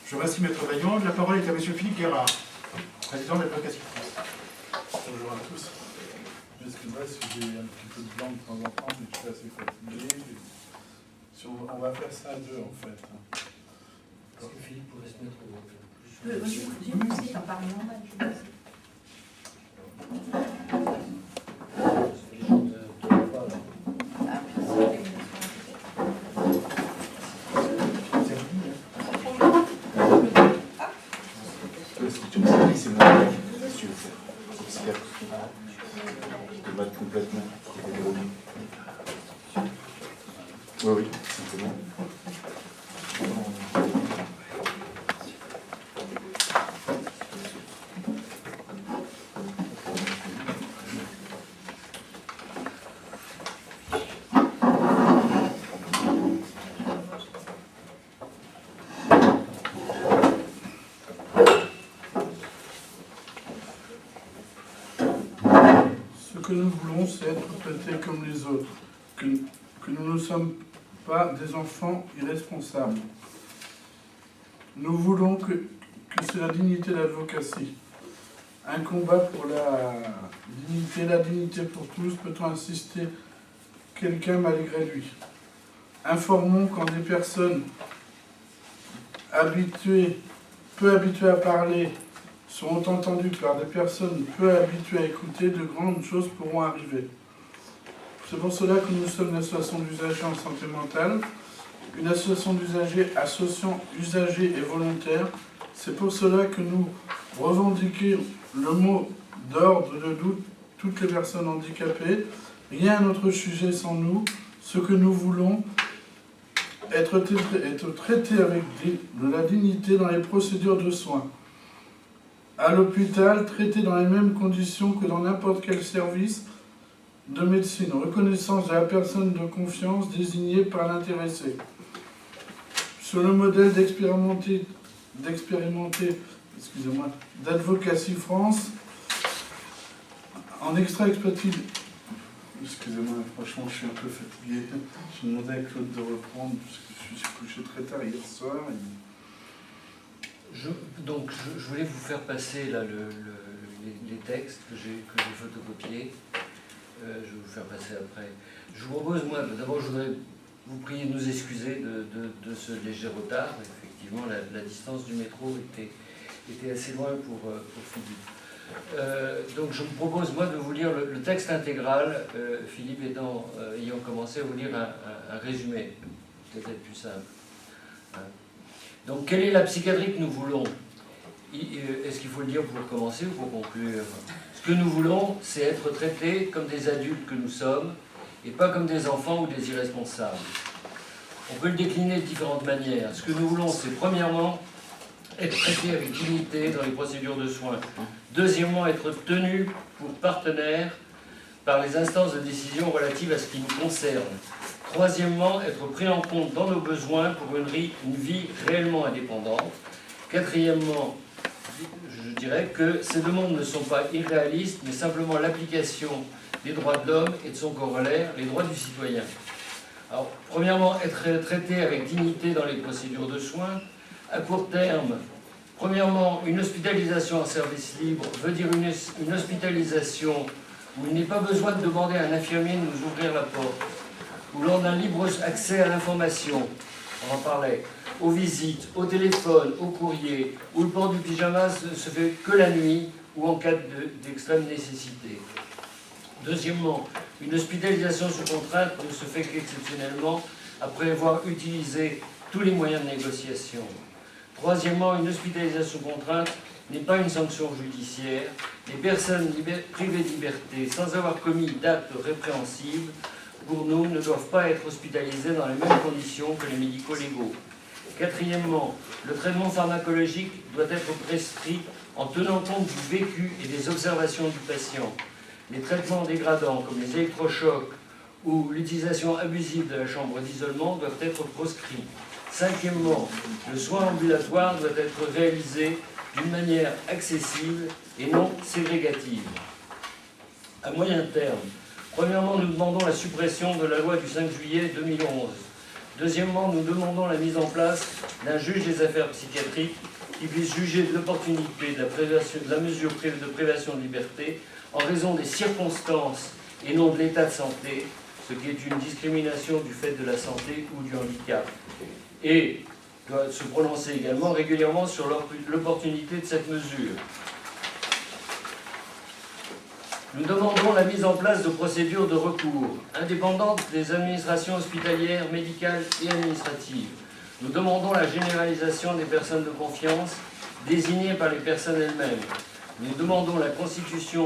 Je remercie Maître Vaillant. La parole est à Monsieur Philippe Guérard, président de l'Advocacy France. Bonjour à tous. Je m'excuserai si j'ai un petit peu de blanc de temps en temps, mais je suis assez fatigué. On va faire ça à deux, en fait. Est-ce que Philippe pourrait se mettre au plus... J'ai poussé en parlant normal. C'est moi qui suis expert. Je te battre complètement. Oui, oui, simplement. Ce que nous voulons, c'est être traités comme les autres, que nous ne sommes pas des enfants irresponsables. Nous voulons que c'est la dignité de l'advocatie. Un combat pour la dignité pour tous, peut-on insister quelqu'un malgré lui. Informons quand des personnes peu habituées à parler, seront entendues par des personnes peu habituées à écouter, de grandes choses pourront arriver. C'est pour cela que nous sommes une association d'usagers en santé mentale, une association d'usagers associant usagers et volontaires. C'est pour cela que nous revendiquons le mot d'ordre de toutes les personnes handicapées. Rien d'autre sujet sans nous. Ce que nous voulons, être traités avec de la dignité dans les procédures de soins. À l'hôpital, traités dans les mêmes conditions que dans n'importe quel service de médecine. Reconnaissance de la personne de confiance désignée par l'intéressé. Sur le modèle d'Advocacy France, en extra-expertise. Excusez-moi, franchement, je suis un peu fatigué. Je demandais à Claude de reprendre, puisque je suis couché très tard hier soir. Donc, je voulais vous faire passer là, les textes que j'ai photocopiés. Je vais vous faire passer après. Je vous propose, moi, d'abord, je voudrais vous prier de nous excuser de ce léger retard. Effectivement, la distance du métro était assez loin pour Philippe. Donc, je vous propose, moi, de vous lire le texte intégral, Philippe ayant commencé à vous lire un résumé. Peut-être plus simple. Hein. Donc, quelle est la psychiatrie que nous voulons? Est-ce qu'il faut le dire pour commencer ou pour conclure? Ce que nous voulons, c'est être traités comme des adultes que nous sommes, et pas comme des enfants ou des irresponsables. On peut le décliner de différentes manières. Ce que nous voulons, c'est premièrement, être traités avec dignité dans les procédures de soins. Deuxièmement, être tenus pour partenaires par les instances de décision relatives à ce qui nous concerne. Troisièmement, être pris en compte dans nos besoins pour une vie réellement indépendante. Quatrièmement, je dirais que ces demandes ne sont pas irréalistes, mais simplement l'application des droits de l'homme et de son corollaire, les droits du citoyen. Alors, premièrement, être traité avec dignité dans les procédures de soins. À court terme, premièrement, une hospitalisation en service libre veut dire une hospitalisation où il n'est pas besoin de demander à un infirmier de nous ouvrir la porte, où l'on a libre accès à l'information, on en parlait, aux visites, au téléphone, au courrier, où le port du pyjama se fait que la nuit ou en cas d'extrême nécessité. Deuxièmement, une hospitalisation sous contrainte ne se fait qu'exceptionnellement après avoir utilisé tous les moyens de négociation. Troisièmement, une hospitalisation sous contrainte n'est pas une sanction judiciaire. Les personnes privées de liberté sans avoir commis d'actes répréhensibles, pour nous, ne doivent pas être hospitalisées dans les mêmes conditions que les médicaux légaux. Quatrièmement, le traitement pharmacologique doit être prescrit en tenant compte du vécu et des observations du patient. Les traitements dégradants, comme les électrochocs ou l'utilisation abusive de la chambre d'isolement, doivent être proscrits. Cinquièmement, le soin ambulatoire doit être réalisé d'une manière accessible et non ségrégative. À moyen terme, premièrement, nous demandons la suppression de la loi du 5 juillet 2011. Deuxièmement, nous demandons la mise en place d'un juge des affaires psychiatriques qui puisse juger de l'opportunité de la mesure de privation de liberté en raison des circonstances et non de l'état de santé, ce qui est une discrimination du fait de la santé ou du handicap. Et doit se prononcer également régulièrement sur l'opportunité de cette mesure. Nous demandons la mise en place de procédures de recours indépendantes des administrations hospitalières, médicales et administratives. Nous demandons la généralisation des personnes de confiance désignées par les personnes elles-mêmes. Nous demandons la constitution